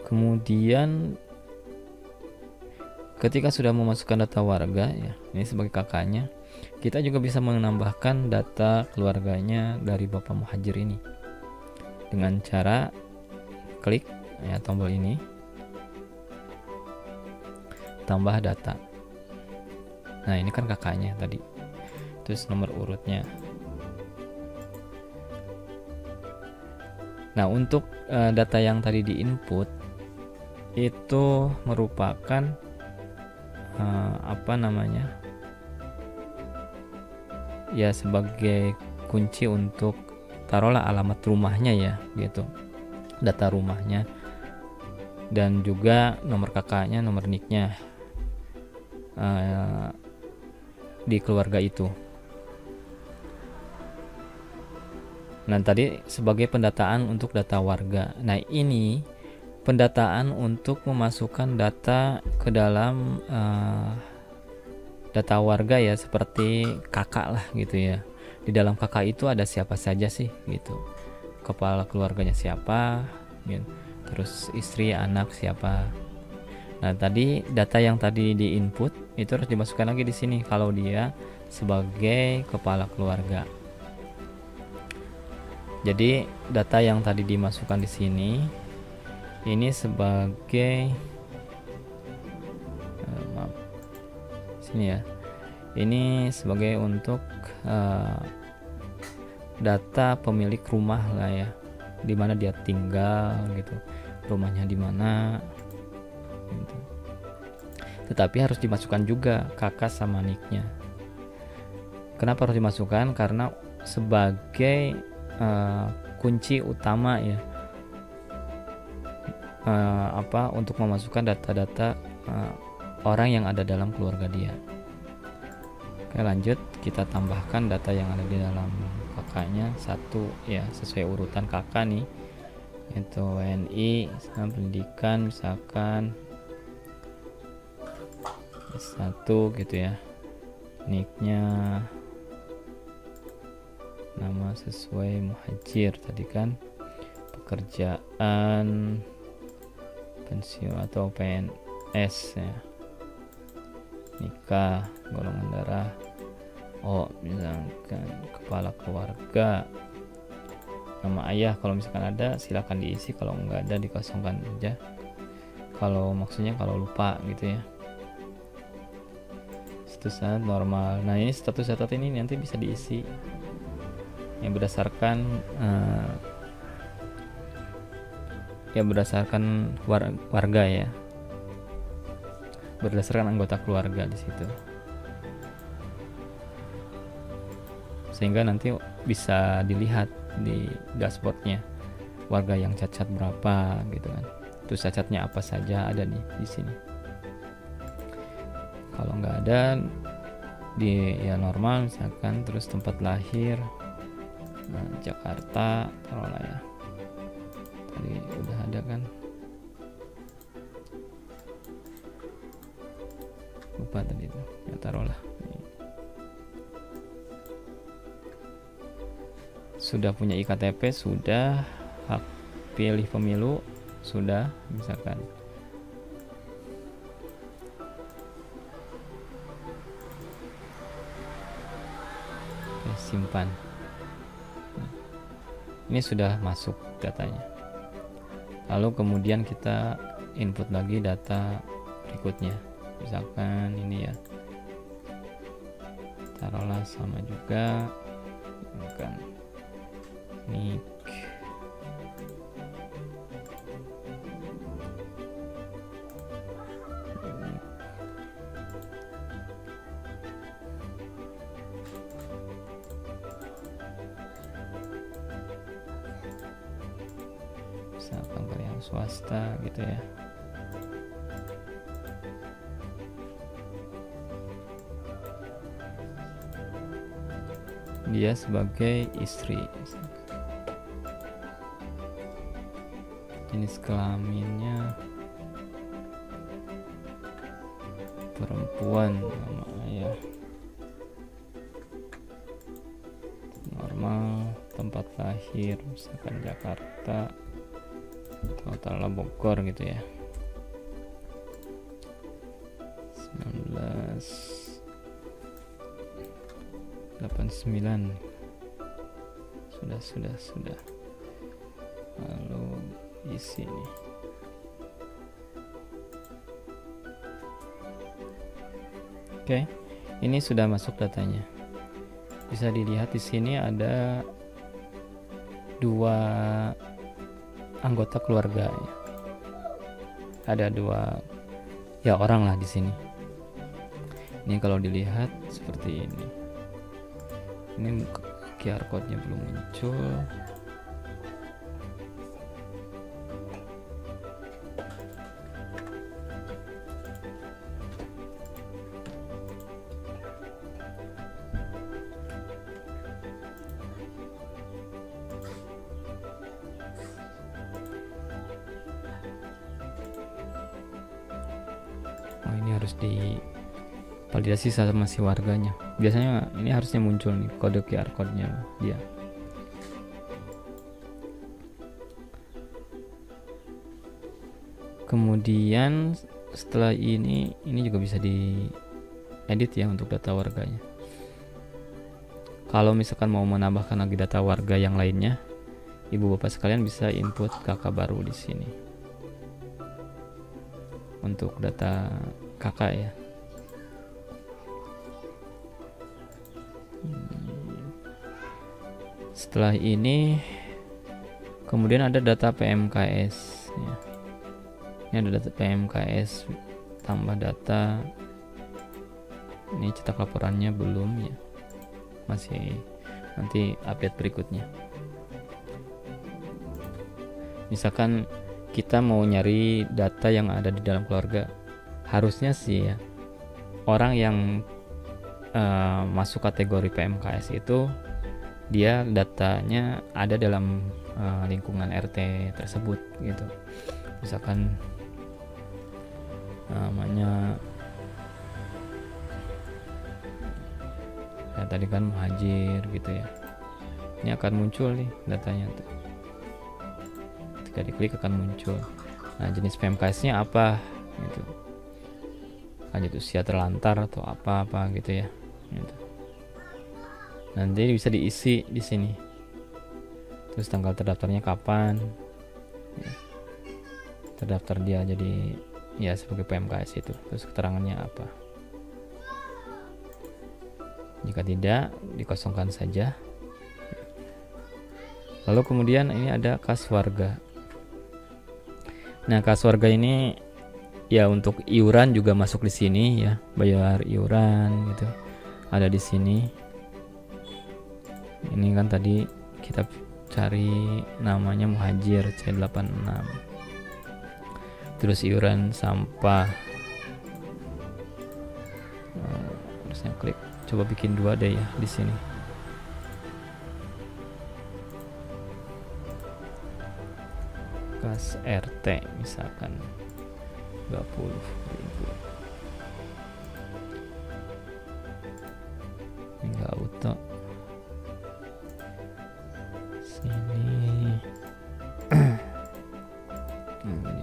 Kemudian ketika sudah memasukkan data warga ya, ini sebagai kakaknya, kita juga bisa menambahkan data keluarganya dari Bapak Muhajir ini dengan cara klik ya tombol ini, tambah data. Nah, ini kan kakaknya tadi, terus nomor urutnya. Nah, untuk data yang tadi di input itu merupakan ya sebagai kunci untuk taruhlah alamat rumahnya ya gitu, data rumahnya, dan juga nomor kakaknya, nomor nicknya di keluarga itu. Nah, tadi sebagai pendataan untuk data warga. Nah, ini pendataan untuk memasukkan data ke dalam data warga ya, seperti kakak lah gitu ya. Di dalam kakak itu ada siapa saja sih gitu, kepala keluarganya siapa gitu. Terus istri, anak siapa. Nah, tadi data yang tadi di input itu harus dimasukkan lagi di sini kalau dia sebagai kepala keluarga. Jadi data yang tadi dimasukkan di sini ini sebagai sini ya. Ini sebagai untuk data pemilik rumah lah ya, di mana dia tinggal gitu, rumahnya di mana gitu. Tetapi harus dimasukkan juga kakak sama nicknya. Kenapa harus dimasukkan? Karena sebagai kunci utama ya, untuk memasukkan data-data orang yang ada dalam keluarga dia. Oke, lanjut, kita tambahkan data yang ada di dalam kakaknya satu ya, sesuai urutan kakak nih, itu WNI, pendidikan misalkan satu gitu ya, nicknya nama sesuai Muhajir tadi kan, pekerjaan pensiun atau PNS ya, nikah, golongan darah, misalkan kepala keluarga, nama ayah kalau misalkan ada silakan diisi, kalau nggak ada dikosongkan aja, kalau maksudnya kalau lupa gitu ya. Status normal. Nah, ini status ini nanti bisa diisi yang berdasarkan warga ya, berdasarkan anggota keluarga di situ, sehingga nanti bisa dilihat di dashboardnya warga yang cacat berapa gitu kan, terus cacatnya apa saja ada di sini. Kalau nggak ada di ya normal misalkan, terus tempat lahir Jakarta taruhlah ya, tadi udah ada kan, lupa tadi itu ya, taruhlah sudah punya IKTP, sudah hak pilih pemilu sudah misalkan. Oke, simpan. Ini sudah masuk datanya. Lalu kemudian kita input lagi data berikutnya, misalkan ini ya, taruhlah sama juga bukan nick, misalkan karyawan swasta gitu ya. Dia sebagai istri, jenis kelaminnya perempuan, nama ayah normal, tempat lahir misalkan Jakarta, atau taruhlah Bogor gitu ya. 1989 sudah. Lalu isi nih. Oke, ini sudah masuk datanya. Bisa dilihat di sini ada 2 anggota keluarga ya. Ada 2 ya orang lah di sini. Ini kalau dilihat seperti ini. Ini QR code-nya belum muncul. Oh, ini harus divalidasi sama si warganya. Biasanya ini harusnya muncul nih kode QR code-nya dia. Kemudian setelah ini juga bisa diedit ya untuk data warganya. Kalau misalkan mau menambahkan lagi data warga yang lainnya, ibu bapak sekalian bisa input kakak baru di sini. Untuk data kakak ya. Setelah ini kemudian ada data PMKS ya. Ini ada data PMKS tambah data. Ini cetak laporannya belum ya. Masih nanti update berikutnya. Misalkan kita mau nyari data yang ada di dalam keluarga, harusnya sih ya orang yang masuk kategori PMKS itu dia datanya ada dalam lingkungan RT tersebut gitu. Misalkan namanya ya, tadi kan muhajir gitu ya. Ini akan muncul nih datanya tuh. Ketika diklik akan muncul. Nah, jenis PMKS-nya apa gitu. Lanjut usia terlantar atau apa gitu ya. Gitu. Nanti bisa diisi di sini. Terus tanggal terdaftarnya kapan. Ya. Terdaftar dia jadi ya sebagai PMKS itu. Terus keterangannya apa. Jika tidak, dikosongkan saja. Lalu kemudian ini ada kas warga. Nah, kas warga ini ya untuk iuran juga masuk di sini ya, bayar iuran gitu. Ada di sini. Ini kan tadi kita cari namanya Muhajir C86. Terus iuran sampah. Harusnya klik. Coba bikin 2 deh ya di sini. Kas RT misalkan 20.000. Enggak auto. Sini. Ini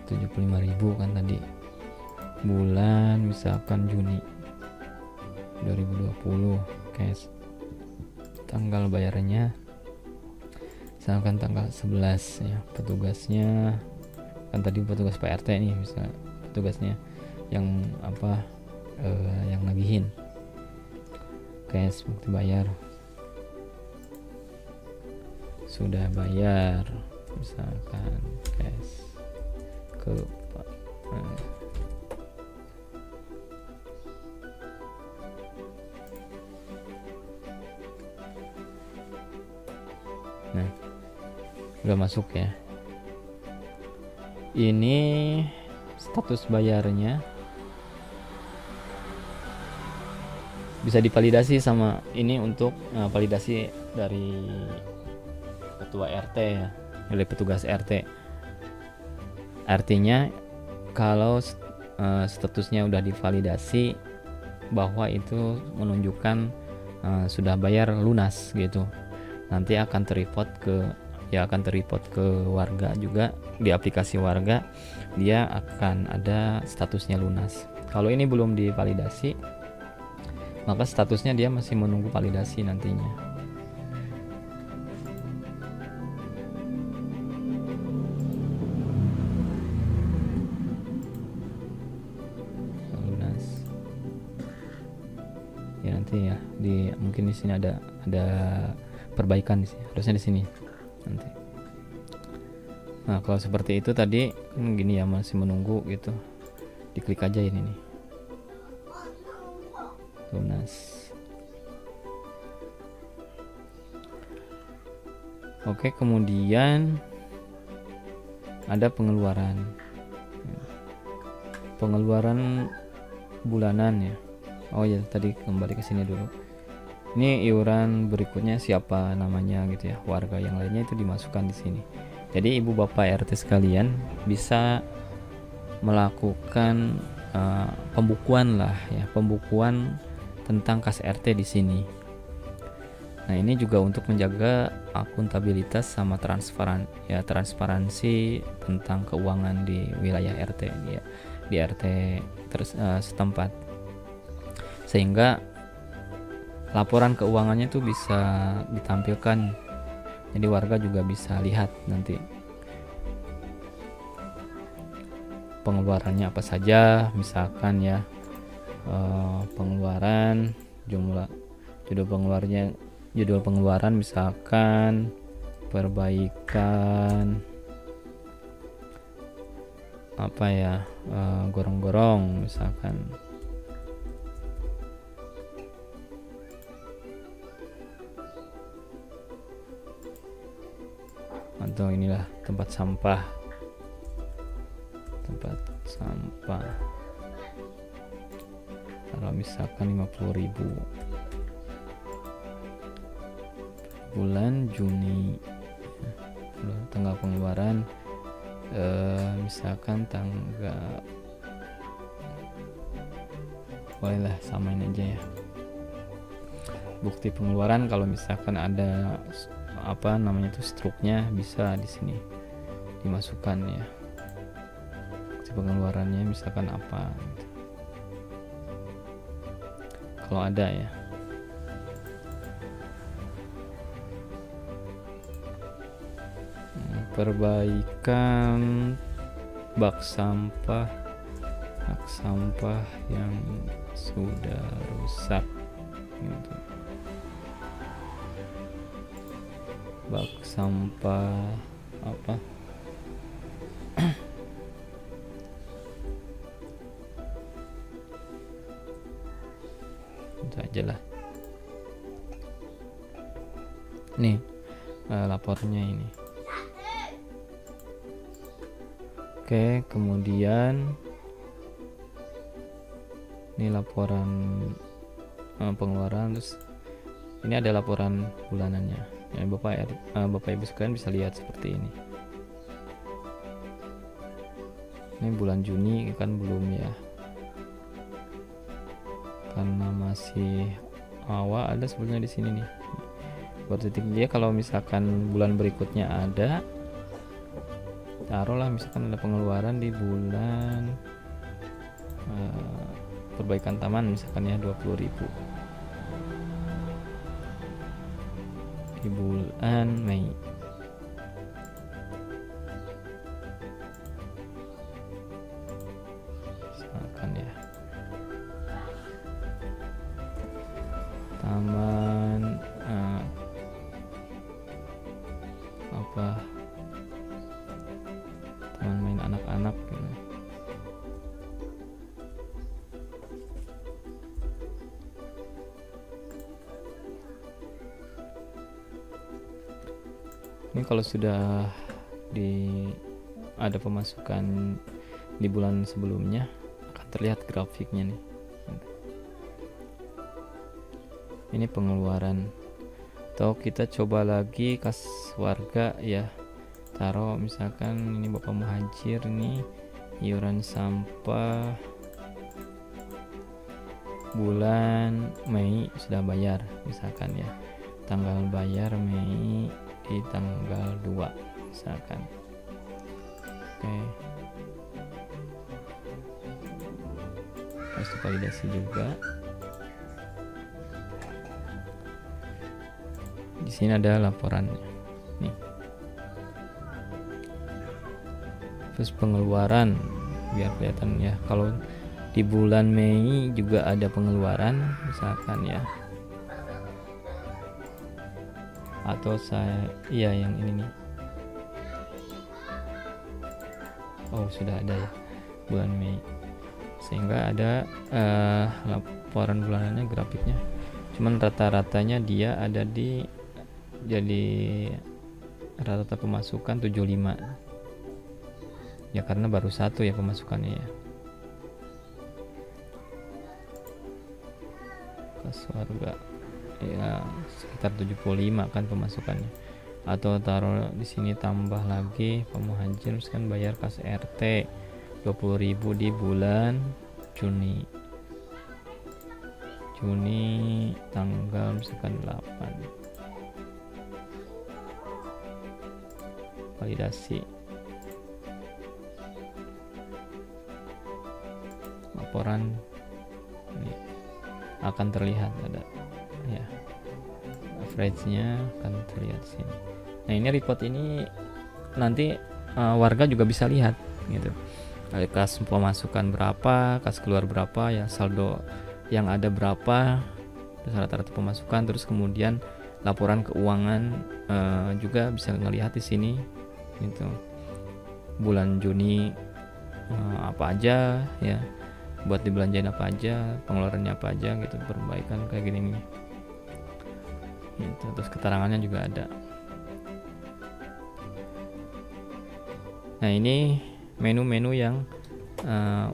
75.000 kan tadi. Bulan misalkan Juni 2020 cash. Tanggal bayarnya misalkan tanggal 11 ya. Petugasnya kan tadi petugas PRT nih, bisa petugasnya yang apa yang nagihin. Cash bukti bayar. Sudah bayar misalkan cash ke Pak. Nah, udah masuk ya. Ini status bayarnya bisa divalidasi sama ini untuk validasi dari ketua RT ya, dari petugas RT. Artinya kalau statusnya udah divalidasi bahwa itu menunjukkan sudah bayar lunas gitu, nanti akan terreport ke ya akan terreport ke warga juga di aplikasi warga, dia akan ada statusnya lunas. Kalau ini belum divalidasi, maka statusnya dia masih menunggu validasi nantinya. Lunas. Ya nanti ya mungkin di sini ada perbaikan di sini, harusnya di sini nanti. Nah, kalau seperti itu tadi kan gini ya, masih menunggu gitu. Diklik aja ini nih. Lunas. Oke, kemudian ada pengeluaran bulanan ya. Oh ya, tadi kembali ke sini dulu. Ini iuran berikutnya siapa namanya gitu ya, warga yang lainnya itu dimasukkan di sini. Jadi ibu bapak RT sekalian bisa melakukan pembukuan lah ya, pembukuan tentang kas RT di sini. Nah, ini juga untuk menjaga akuntabilitas sama transparansi tentang keuangan di wilayah RT ya, di RT setempat. Sehingga laporan keuangannya itu bisa ditampilkan, jadi warga juga bisa lihat nanti pengeluarannya apa saja, misalkan ya pengeluaran, judul pengeluaran misalkan perbaikan apa ya, gorong-gorong misalkan, atau inilah tempat sampah kalau misalkan 50.000 bulan Juni, tanggal pengeluaran misalkan tanggal, bolehlah samain aja ya, bukti pengeluaran kalau misalkan ada apa namanya itu struknya bisa di sini dimasukkan ya, bukti pengeluarannya misalkan apa gitu. Kalau ada ya. Perbaikan bak sampah yang sudah rusak gitu. Bak sampah apa itu aja lah nih lapornya ini. Oke, kemudian ini laporan pengeluaran, terus ini ada laporan bulanannya ya, bapak ibu sekalian bisa lihat seperti ini. Ini bulan Juni kan belum ya, karena masih awal. Ada sebenarnya di sini nih buat titik dia. Kalau misalkan bulan berikutnya ada, taruhlah misalkan ada pengeluaran di bulan perbaikan taman misalkan ya 20.000 di bulan Mei. Misalkan ya taman apa, taman main anak-anak gitu. Ini kalau sudah ada pemasukan di bulan sebelumnya akan terlihat grafiknya nih. Ini pengeluaran. Atau kita coba lagi kas warga ya, taruh misalkan ini Bapak Muhajir nih, iuran sampah bulan Mei sudah bayar misalkan ya, tanggal bayar Mei di tanggal 2 misalkan. Oke. Harus validasi juga. Di sini ada laporannya nih. Terus pengeluaran biar kelihatan ya, kalau di bulan Mei juga ada pengeluaran misalkan ya, atau iya yang ini nih. Oh sudah ada ya bulan Mei, sehingga ada laporan bulanannya, grafiknya. Cuman rata-ratanya dia ada di, jadi rata-rata pemasukan 75 ya, karena baru satu ya pemasukannya ya. Kas warga ya sekitar 75 kan pemasukannya. Atau taruh di sini tambah lagi pemuhajir, misalkan bayar kas RT 20.000 di bulan Juni tanggal misalkan 8. Validasi laporan ini akan terlihat ada ya, average-nya akan terlihat di sini. Nah ini report ini nanti warga juga bisa lihat gitu, kas pemasukan berapa, kas keluar berapa ya, saldo yang ada berapa, rata-rata pemasukan, terus kemudian laporan keuangan juga bisa ngelihat di sini gitu. Bulan Juni apa aja ya, buat dibelanjain apa aja, pengeluarannya apa aja gitu, perbaikan kayak gini nih gitu. Terus keterangannya juga ada. Nah ini menu-menu yang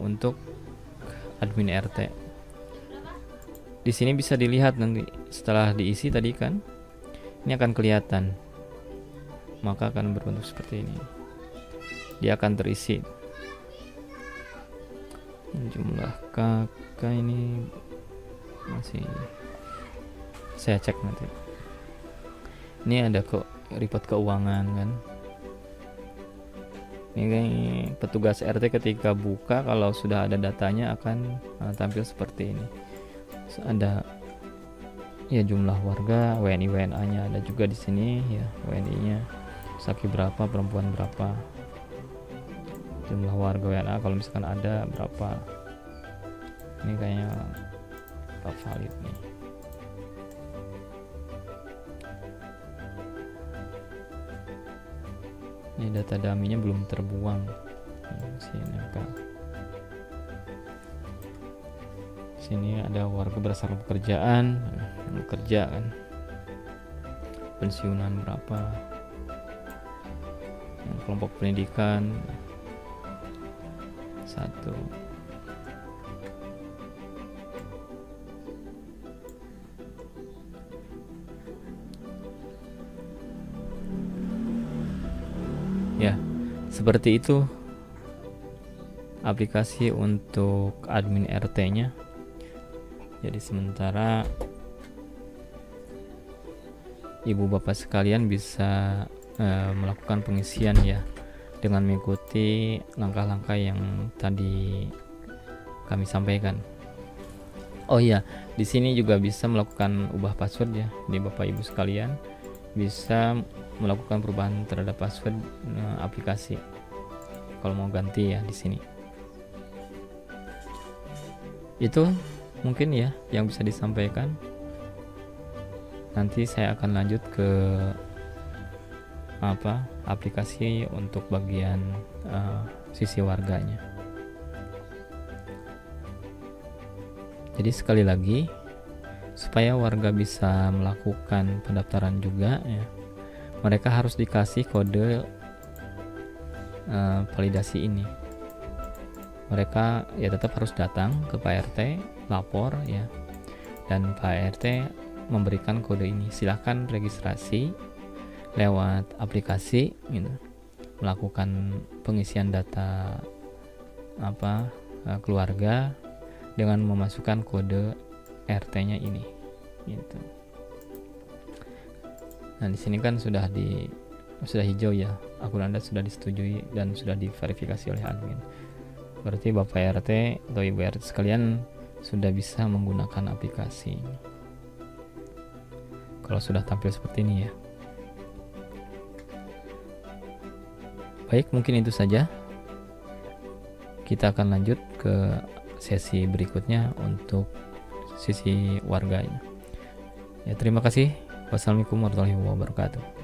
untuk admin RT. Di sini bisa dilihat nanti setelah diisi tadi kan, ini akan kelihatan, maka akan berbentuk seperti ini. Dia akan terisi. Jumlah kakak ini masih saya cek nanti. Ini ada kok report keuangan kan. Ini petugas RT ketika buka, kalau sudah ada datanya akan tampil seperti ini. Terus ada ya jumlah warga, WNI WNA-nya ada juga di sini ya, WNI-nya laki berapa, perempuan berapa, jumlah warga WNA kalau misalkan ada berapa. Ini kayaknya gak valid nih. Ini data dummy-nya belum terbuang, masih nempel. Sini ada warga berdasarkan pekerjaan, bekerja kan, pensiunan berapa, yang kelompok pendidikan 1. Ya, seperti itu aplikasi untuk admin RT-nya. Jadi sementara ibu bapak sekalian bisa melakukan pengisian ya, dengan mengikuti langkah-langkah yang tadi kami sampaikan. Oh iya, di sini juga bisa melakukan ubah password ya, di bapak ibu sekalian bisa melakukan perubahan terhadap password aplikasi kalau mau ganti ya di sini. Itu mungkin ya yang bisa disampaikan. Nanti saya akan lanjut ke aplikasi untuk bagian sisi warganya. Jadi sekali lagi, supaya warga bisa melakukan pendaftaran juga ya, mereka harus dikasih kode validasi ini. Mereka ya tetap harus datang ke Pak RT, lapor ya, dan Pak RT memberikan kode ini. Silahkan registrasi lewat aplikasi gitu, melakukan pengisian data keluarga dengan memasukkan kode RT-nya ini gitu. Nah, di sini kan sudah hijau ya, akun Anda sudah disetujui dan sudah diverifikasi oleh admin. Berarti Bapak RT atau Ibu RT sekalian sudah bisa menggunakan aplikasi ini. Kalau sudah tampil seperti ini ya. Baik, mungkin itu saja. Kita akan lanjut ke sesi berikutnya untuk sisi warganya. Ya, terima kasih. Wassalamualaikum warahmatullahi wabarakatuh.